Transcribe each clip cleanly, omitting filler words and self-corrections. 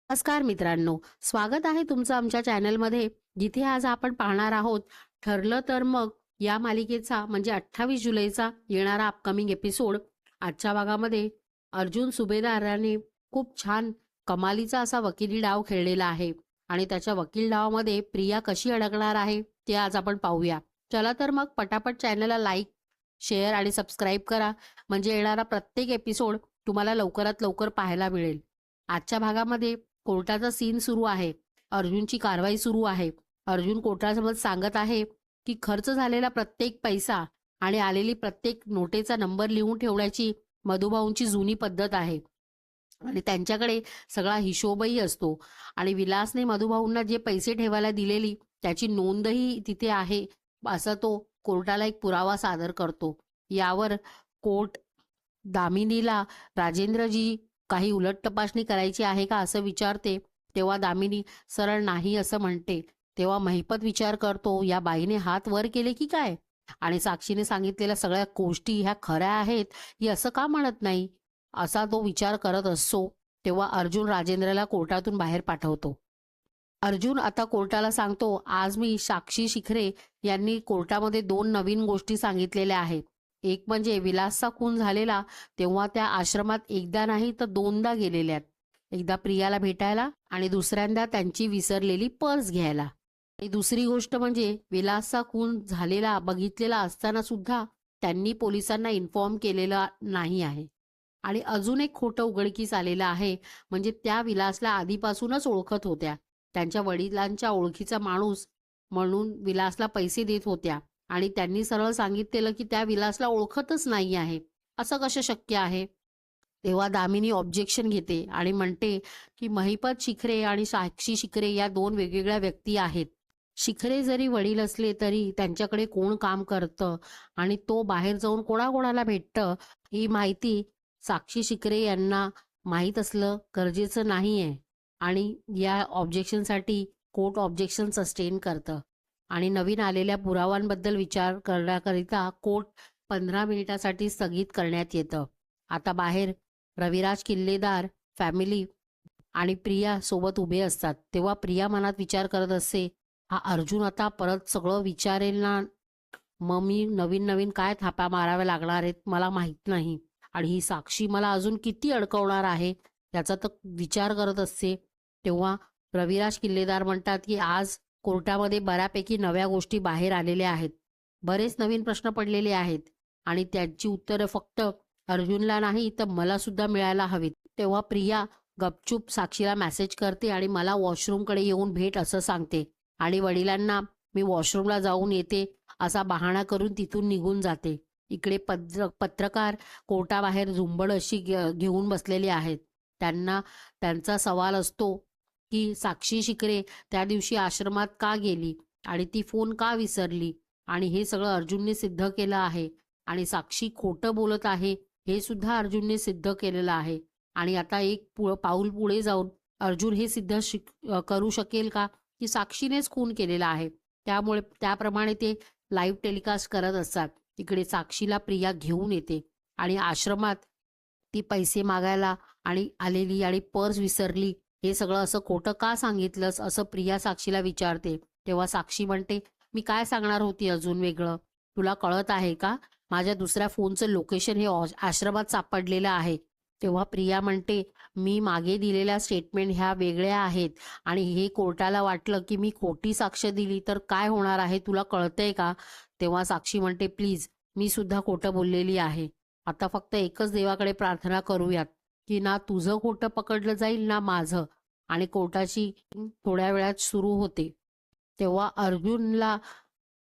नमस्कार मित्रांनो, स्वागत आहे तुमचं आमच्या चॅनलमध्ये, जिथे आज आपण पाहणार आहोत ठरलं तर मग या मालिकेचा म्हणजे 28 जुलैचा येणारा अपकमिंग एपिसोड. आजच्या भागामध्ये अर्जुन सुभेदाराने खूप छान कमालीचा असा वकिली डाव खेळलेला आहे आणि त्याच्या वकील डावामध्ये प्रिया कशी अडकणार आहे ते आज आपण पाहूया. चला तर मग पटापट चॅनलला लाईक, शेअर आणि सबस्क्राईब करा, म्हणजे येणारा प्रत्येक एपिसोड तुम्हाला लवकरात लवकर पाहायला मिळेल. आजच्या भागामध्ये कोर्टाचा सीन सुरू आहे. अर्जुनची कारवाई सुरू आहे. अर्जुन कोर्टासमोर सांगत आहे की खर्च झालेला प्रत्येक पैसा आणि आलेली प्रत्येक नोटेचा नंबर लिहून ठेवण्याची मधुभाऊंची जुनी पद्धत आहे आणि त्यांच्याकडे सगळा हिशोबही असतो. आणि विलासने मधुभाऊंना जे पैसे ठेवायला दिलेली त्याची नोंदही तिथे आहे, असा तो कोर्टाला एक पुरावा सादर करतो. यावर कोर्ट दामिनीला राजेंद्रजी काही उलट तपासणी करायची आहे का असं विचारते. तेव्हा दामिनी सरळ नाही असं म्हणते. तेव्हा महिपत विचार करतो, या बाईने हात वर केले की काय, आणि साक्षीने सांगितलेल्या सगळ्या गोष्टी ह्या खऱ्या आहेत ही असं का म्हणत नाही, असा तो विचार करत असतो. तेव्हा अर्जुन राजेंद्रला कोर्टातून बाहेर पाठवतो. अर्जुन आता कोर्टाला सांगतो, आज मी साक्षी शिखरे यांनी कोर्टामध्ये दोन नवीन गोष्टी सांगितलेल्या आहेत. एक म्हणजे विलासचा खून झालेला तेव्हा त्या आश्रमात एकदा नाही तर दोनदा गेलेल्यात. एकदा प्रियाला भेटायला आणि दुसऱ्यांदा त्यांची विसरलेली पर्स घ्यायला. आणि दुसरी गोष्ट म्हणजे विलासचा खून झालेला बघितलेला असताना सुद्धा त्यांनी पोलिसांना इन्फॉर्म केलेला नाही आहे. आणि अजून एक खोटं उघडकीस आलेलं आहे, म्हणजे त्या विलासला आधीपासूनच ओळखत होत्या. त्यांच्या वडिलांच्या ओळखीचा माणूस म्हणून विलासला पैसे देत होत्या आणि त्यांनी सरळ सांगितलेलं की त्या विलासला ओळखतच नाही आहे. असं कसं शक्य आहे? तेव्हा दामिनी ऑब्जेक्शन घेते आणि म्हणते की महिपत शिखरे आणि साक्षी शिखरे या दोन वेगवेगळ्या व्यक्ती आहेत. शिखरे जरी वडील असले तरी त्यांच्याकडे कोण काम करतं आणि तो बाहेर जाऊन कोणाकोणाला भेटतं ही माहिती साक्षी शिखरे यांना माहीत असलं गरजेचं नाहीये. आणि या ऑब्जेक्शनसाठी कोर्ट ऑब्जेक्शन सस्टेन करतं आणि नवीन आलेल्या पुराव्यांबद्दल विचार करण्याकरिता कोर्ट 15 मिनिटासाठी स्थगित करण्यात येतं. आता बाहेर रविराज किल्लेदार फॅमिली आणि प्रिया सोबत उभे असतात. तेव्हा प्रिया मनात विचार करत असते, हा अर्जुन आता परत सगळं विचारेल ना, मग मी नवीन नवीन काय थापा माराव्या लागणार आहेत मला माहित नाही. आणि ही साक्षी मला अजून किती अडकवणार आहे याचा तर विचार करत असते. तेव्हा रविराज किल्लेदार म्हणतात की आज कोर्टामध्ये बऱ्यापैकी नव्या गोष्टी बाहेर आलेल्या आहेत. बरेच नवीन प्रश्न पडलेले आहेत आणि त्यांची उत्तरं फक्त अर्जुनला नाही तर मला सुद्धा मिळायला हवीत. तेव्हा प्रिया गपचूप साक्षीला मेसेज करते आणि मला वॉशरूमकडे येऊन भेट असं सांगते आणि वडिलांना मी वॉशरूमला जाऊन येते असा बहाणा करून तिथून निघून जाते. इकडे पत्रकार कोर्टाबाहेर झुंबड अशी घेऊन बसलेले आहेत. त्यांना त्यांचा सवाल असतो की साक्षी शिखरे त्या दिवशी आश्रमात का गेली आणि ती फोन का विसरली, आणि हे सगळं अर्जुनने सिद्ध केलं आहे. आणि साक्षी खोटं बोलत आहे हे सुद्धा अर्जुनने सिद्ध केलेलं आहे. आणि आता एक पाऊल पुढे जाऊन अर्जुन हे सिद्ध करू शकेल का की साक्षीनेच खून केलेला आहे. त्यामुळे त्याप्रमाणे ते लाईव्ह टेलिकास्ट करत असतात. इकडे साक्षीला प्रिया घेऊन येते आणि आश्रमात ती पैसे मागायला आणि आलेली आणि पर्स विसरली हे सगळं असं खोटं का सांगितलंस असं प्रिया साक्षीला विचारते. तेव्हा साक्षी म्हणते, मी काय सांगणार होती अजून वेगळं, तुला कळत आहे का, माझ्या दुसऱ्या फोनचं लोकेशन हे आश्रमात सापडलेलं आहे. तेव्हा प्रिया म्हणते, मी मागे दिलेल्या स्टेटमेंट ह्या वेगळ्या आहेत आणि हे कोर्टाला वाटलं की मी खोटी साक्ष दिली तर काय होणार आहे तुला कळतंय का. तेव्हा साक्षी म्हणते, प्लीज मी सुद्धा खोटं बोललेली आहे. आता फक्त एकच देवाकडे प्रार्थना करूयात की ना तुझं खोटं पकडलं जाईल ना माझं. आणि कोर्टाची थोड्या वेळात सुरू होते. तेव्हा अर्जुनला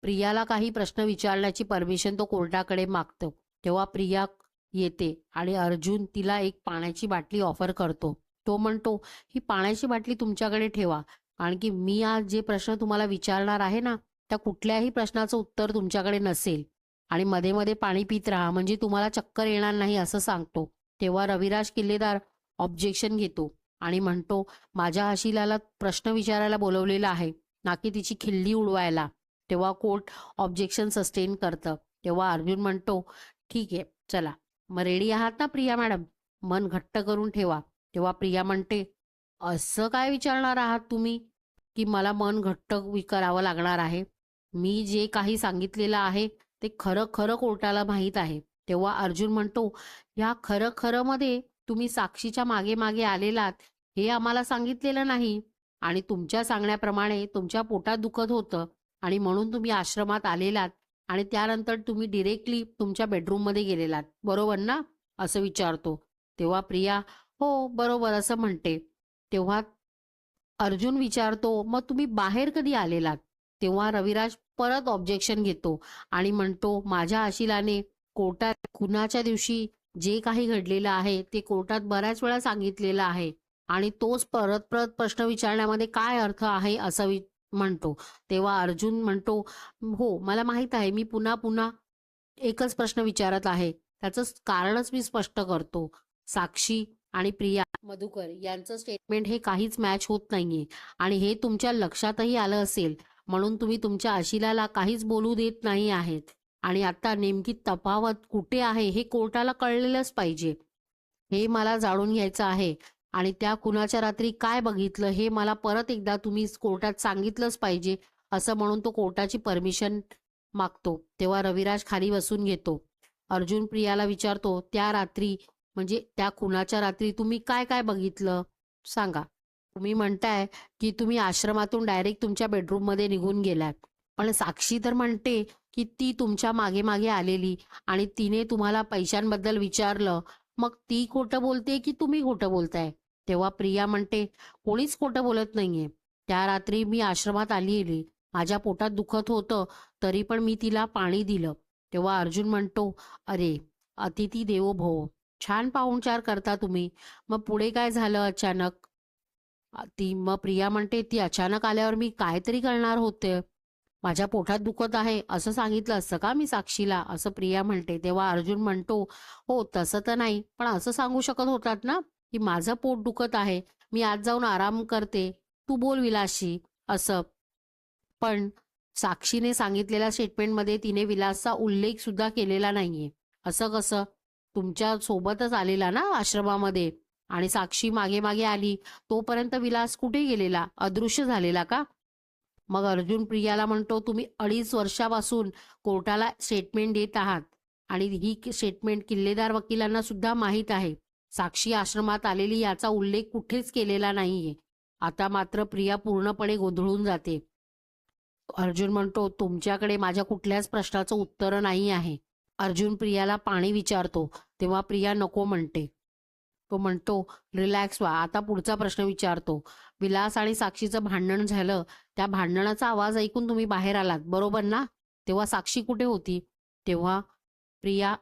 प्रियाला काही प्रश्न विचारण्याची परमिशन तो कोर्टाकडे मागतो. तेव्हा प्रिया येते आणि अर्जुन तिला एक पाण्याची बाटली ऑफर करतो. तो म्हणतो, ही पाण्याची बाटली तुमच्याकडे ठेवा, कारण की मी आज जे प्रश्न तुम्हाला विचारणार आहे ना त्या कुठल्याही प्रश्नाचं उत्तर तुमच्याकडे नसेल आणि मध्ये मध्ये पाणी पित राहा म्हणजे तुम्हाला चक्कर येणार नाही असं सांगतो. तेव्हा रविराज किल्लेदार ऑब्जेक्शन घेतो आणि म्हणतो, माझ्या हशीलाला प्रश्न विचारायला बोलवलेला आहे ना की तिची खिल्ली उडवायला. तेव्हा कोर्ट ऑब्जेक्शन सस्टेन करतं. तेव्हा अर्जुन म्हणतो, ठीक आहे चला, मग रेडी आहात ना प्रिया मॅडम, मन घट्ट करून ठेवा. तेव्हा प्रिया म्हणते, असं काय विचारणार आहात तुम्ही, की मला मन घट्ट करावं लागणार आहे? मी जे काही सांगितलेलं आहे, ते खरं-खरं कोर्टाला माहीत आहे. तेव्हा अर्जुन म्हणतो, "या खरं-खरंमध्ये तुम्ही साक्षीच्या मागे-मागे आलेलात, हे आम्हाला सांगितलेलं नाही आणि तुमच्या सांगण्याप्रमाणे तुमच्या पोटात दुखत होतं आणि म्हणून तुम्ही आश्रमात आलेलात आणि त्यानंतर तुम्ही डायरेक्टली तुमच्या बेडरूममध्ये गेलेलात, बरोबर ना?" असं विचारतो. तेव्हा प्रिया, "हो, बरोबर," असं म्हणते. तेव्हा अर्जुन विचारतो, "मग तुम्ही बाहेर कधी आलेलात?" तेव्हा रविराज परत ऑब्जेक्शन घेतो आणि म्हणतो, "माझ्या आशिलाने कोर्टात खुनाच्या दिवशी जे काही घडलेलं आहे, ते कोर्टात बऱ्याच वेळा सांगितलेलं आहे आणि तोच परत-परत प्रश्न विचारण्यामध्ये काय अर्थ आहे?" असं म्हणतो. तेव्हा अर्जुन म्हणतो, "हो, मला माहीत आहे. मी पुन्हा-पुन्हा एकच प्रश्न विचारत आहे. त्याचं कारणच मी स्पष्ट करतो. साक्षी आणि प्रिया मधुकर यांचं स्टेटमेंट हे काहीच मॅच होत नाहीये आणि हे तुमच्या लक्षातही आलं असेल. म्हणून तुम्ही तुमच्या आशिलाला काहीच बोलू देत नाही आहेत आणि आता नेमकी तफावत कुठे आहे हे कोर्टाला कळलेलंच पाहिजे. हे मला जाणून घ्यायचं आहे आणि त्या खुनाच्या रात्री काय बघितलं हे मला परत एकदा तुम्ही कोर्टात सांगितलंच पाहिजे." असं म्हणून तो कोर्टाची परमिशन मागतो. तेव्हा रविराज खाली बसून घेतो. अर्जुन प्रियाला विचारतो, "त्या रात्री म्हणजे त्या खुनाच्या रात्री तुम्ही काय-काय बघितलं? सांगा." "तुम्ही म्हणताय, की तुम्ही आश्रमातून डायरेक्ट तुमच्या बेडरूममध्ये निघून गेलात. पण साक्षी तर म्हणते, की ती तुमच्या मागे-मागे आलेली आणि तिने तुम्हाला पैशांबद्दल विचारलं. मग ती खोटं बोलते, की तुम्ही खोटं बोलताय?" तेव्हा प्रिया म्हणते, "कोणीच खोटं बोलत नाहीये. त्या रात्री मी आश्रमात आलेली. माझ्या पोटात दुखत होतं, तरी पण मी तिला पाणी दिलं." तेव्हा अर्जुन म्हणतो, "अरे, अतिथी देवो भव. छान पाहुणचार करता तुम्ही. मग पुढे काय झालं अचानक?" मग प्रिया म्हणते, "ती अचानक आल्यावर मी काहीतरी करणार होते. माझ्या पोटात दुखत आहे असं सांगितलं असतं का मी साक्षीला?" असं प्रिया म्हणते. तेव्हा अर्जुन म्हणतो, "हो, तसं तर नाही. पण असं सांगू शकत होतात ना, की माझं पोट दुखत आहे. मी आज जाऊन आराम करते. तू बोल विलासशी." असं. पण साक्षीने सांगितलेल्या स्टेटमेंटमध्ये तिने विलासचा उल्लेख सुद्धा केलेला नाहीये. असं कसं? तुमच्या सोबतच आलेला ना आश्रमामध्ये आणि साक्षी मागे-मागे आली. तोपर्यंत विलास कुठे गेलेला? अदृश्य झालेला का? मग अर्जुन प्रियाला म्हणतो, "तुम्ही 2.5 वर्षापासून कोर्टाला स्टेटमेंट देत आहात आणि ही स्टेटमेंट किल्लेदार वकिलांना सुद्धा माहीत आहे. साक्षी आश्रमात आलेली याचा उल्लेख कुठेच केलेला नाहीये." आता मात्र प्रिया पूर्णपणे गोंधळून जाते. अर्जुन म्हणतो, "तुमच्याकडे माझ्या कुठल्याच प्रश्नाचं उत्तर नाही आहे." अर्जुन प्रियाला पाणी विचारतो, तेव्हा प्रिया नको म्हणते. तो म्हणतो, "रिलॅक्स व्हा. आता पुढचा प्रश्न विचारतो. विलास आणि साक्षीचं भांडण झालं. त्या भांडणाचा आवाज ऐकून तुम्ही बाहेर आलात, बरोबर ना? तेव्हा साक्षी कुठे होती?" तेव्हा प्रिया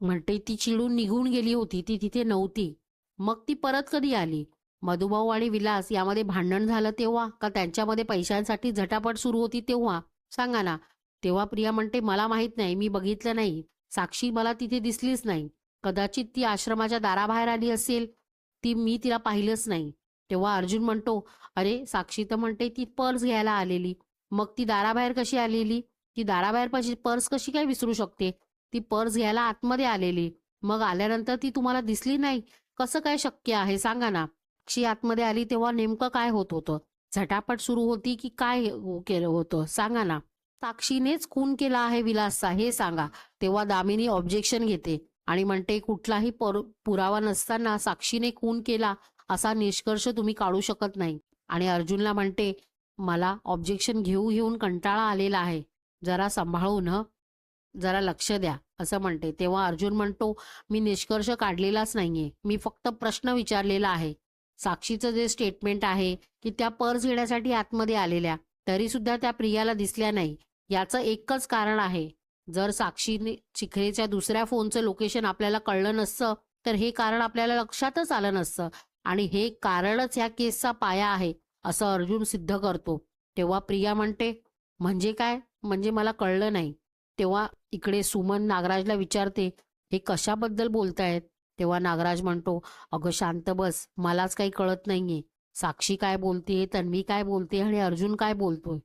म्हणते, "ती चिडून निघून गेली होती. ती तिथे नव्हती." "मग ती परत कधी आली?" "मधुभाऊ आणि विलास यामध्ये भांडण झालं तेव्हा? का त्यांच्यामध्ये पैशांसाठी झटापट सुरू होती तेव्हा? सांगा ना." तेव्हा प्रिया म्हणते, "मला माहीत नाही. मी बघितलं नाही. साक्षी मला तिथे दिसलीच नाही. कदाचित ती आश्रमाच्या दाराबाहेर आली असेल. मी तिला पाहिलंच नाही." तेव्हा अर्जुन म्हणतो, "अरे, साक्षी तर म्हणते ती पर्स घ्यायला आलेली. मग ती दाराबाहेर कशी आलेली? ती दाराबाहेर पर्स कशी काय विसरू शकते? ती पर्स घ्यायला आतमध्ये आलेली. मग आल्यानंतर ती तुम्हाला दिसली नाही. कसं काय शक्य आहे सांगा ना?" साक्षी आतमध्ये आली तेव्हा नेमकं काय होत होतं? झटापट सुरू होती की काय केलं होतं? सांगा ना. साक्षीनेच खून केला आहे विलासचा हे सांगा. तेव्हा दामिनी ऑब्जेक्शन घेते आणि म्हणते, "कुठलाही पुरावा नसताना साक्षीने खून केला असा निष्कर्ष तुम्ही काढू शकत नाही." आणि अर्जुनला म्हणते, "मला ऑब्जेक्शन घेऊन कंटाळा आलेला आहे. जरा सांभाळून हं, जरा लक्ष द्या." असं म्हणते. तेव्हा अर्जुन म्हणतो, "मी निष्कर्ष काढलेलाच नाहीये. मी फक्त प्रश्न विचारलेला आहे. साक्षीचं जे स्टेटमेंट आहे, की त्या पर्स घेण्यासाठी आतमध्ये आलेल्या, तरी सुद्धा त्या प्रियाला दिसल्या नाही. याचं एकच कारण आहे. जर साक्षीने चिखलेच्या दुसऱ्या फोनचं लोकेशन आपल्याला कळलं नसतं, तर हे कारण आपल्याला लक्षातच आलं नसतं आणि हे कारणच ह्या केसचा पाया आहे." असं अर्जुन सिद्ध करतो. तेव्हा प्रिया म्हणते, "म्हणजे काय? म्हणजे मला कळलं नाही." तेव्हा इकडे सुमन नागराजला विचारते, "हे कशाबद्दल बोलतायत?" तेव्हा नागराज म्हणतो, "अगं शांत बस. मलाच काही कळत नाहीये. साक्षी काय बोलतेय, तन्वी काय बोलते आणि अर्जुन काय बोलतोय."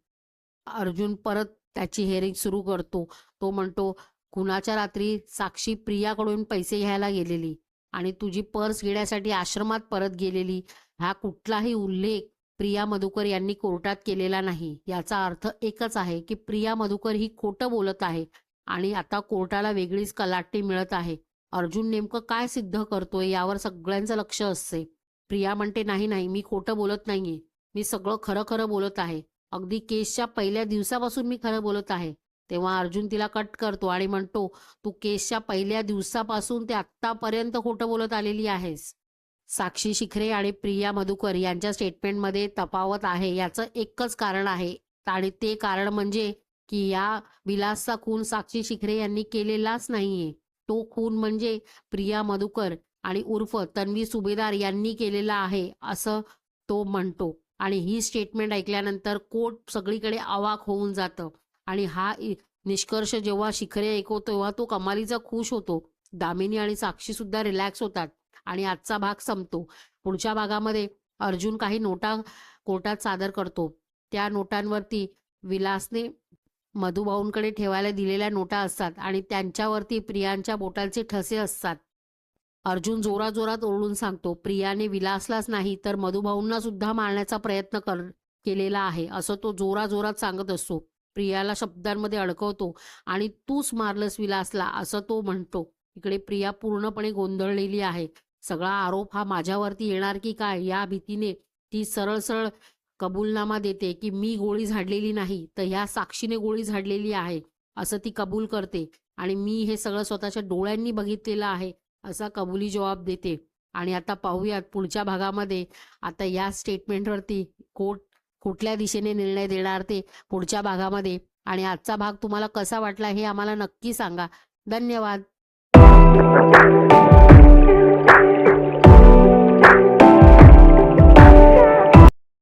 अर्जुन परत त्याची हेअरिंग सुरू करतो. तो म्हणतो, "खुनाच्या रात्री साक्षी प्रियाकडून पैसे घ्यायला गेलेली. आणि तुझी पर्स घेण्यासाठी आश्रमात परत गेलेली, हा कुठलाही उल्लेख प्रिया मधुकर यांनी कोर्टात केलेला नाही. याचा अर्थ एकच आहे की प्रिया मधुकर ही खोटं बोलत आहे आणि आता कोर्टाला वेगळीच कलाटणी मिळत आहे. अर्जुन नेमकं काय सिद्ध करतोय यावर सगळ्यांचं लक्ष असते. प्रिया म्हणते, नाही नाही, मी खोटं बोलत नाहीये, मी सगळं खरं खरं बोलत आहे. अगदी केसच्या पहिल्या दिवसापासून मी खरं बोलत आहे. तेव्हा अर्जुन तिला कट करतो आणि म्हणतो, तू केसच्या पहिल्या दिवसापासून ते आत्तापर्यंत खोटं बोलत आलेली आहेस. साक्षी शिखरे आणि प्रिया मधुकर यांच्या स्टेटमेंटमध्ये तफावत आहे. याचं एकच कारण आहे आणि ते कारण म्हणजे की या विलासचा खून साक्षी शिखरे यांनी केलेलाच नाहीये. तो खून म्हणजे प्रिया मधुकर आणि उर्फ तन्वी सुभेदार यांनी केलेला आहे असं तो म्हणतो. आणि ही स्टेटमेंट ऐकल्यानंतर कोर्ट सगळीकडे अवाक होऊन जातं आणि निष्कर्ष जेव्हा शिखरे ऐकवतो तेव्हा तो कमालीचा खुश होतो. दामिनी आणि साक्षी सुद्धा रिलॅक्स होतात आणि आजचा भाग संपतो. पुढच्या भागामध्ये अर्जुन काही नोटा कोर्टात सादर करतो. त्या नोटांवरती विलासने मधुभाऊंकडे ठेवायला दिलेल्या नोटा असतात आणि त्यांच्यावरती प्रियांच्या बोटांचे ठसे असतात. अर्जुन जोराजोरात ओरडून सांगतो, प्रियाने विलासलाच नाही तर मधुभाऊंना सुद्धा मारण्याचा प्रयत्न केलेला आहे असं तो जोराजोरात सांगत असतो. प्रियाला शब्दांमध्ये अडकवतो आणि तूच मारलंस विलासला असं तो म्हणतो. इकडे प्रिया पूर्णपणे गोंधळलेली आहे. सगळा आरोप हा माझ्यावरती येणार की काय या भीतीने ती सरळ सरळ कबूलनामा देते की मी गोळी झाडलेली नाही तर ह्या साक्षीने गोळी झाडलेली आहे असं ती कबूल करते आणि मी हे सगळं स्वतःच्या डोळ्यांनी बघितलेलं आहे असा कबुली जबाब देते. आणि आता पाहूयात पुढच्या भागामध्ये आता या स्टेटमेंटवरती कोर्ट कुठल्या दिशेने निर्णय देणार ते पुढच्या भागामध्ये. आणि आजचा भाग तुम्हाला कसा वाटला हे आम्हाला नक्की सांगा. धन्यवाद.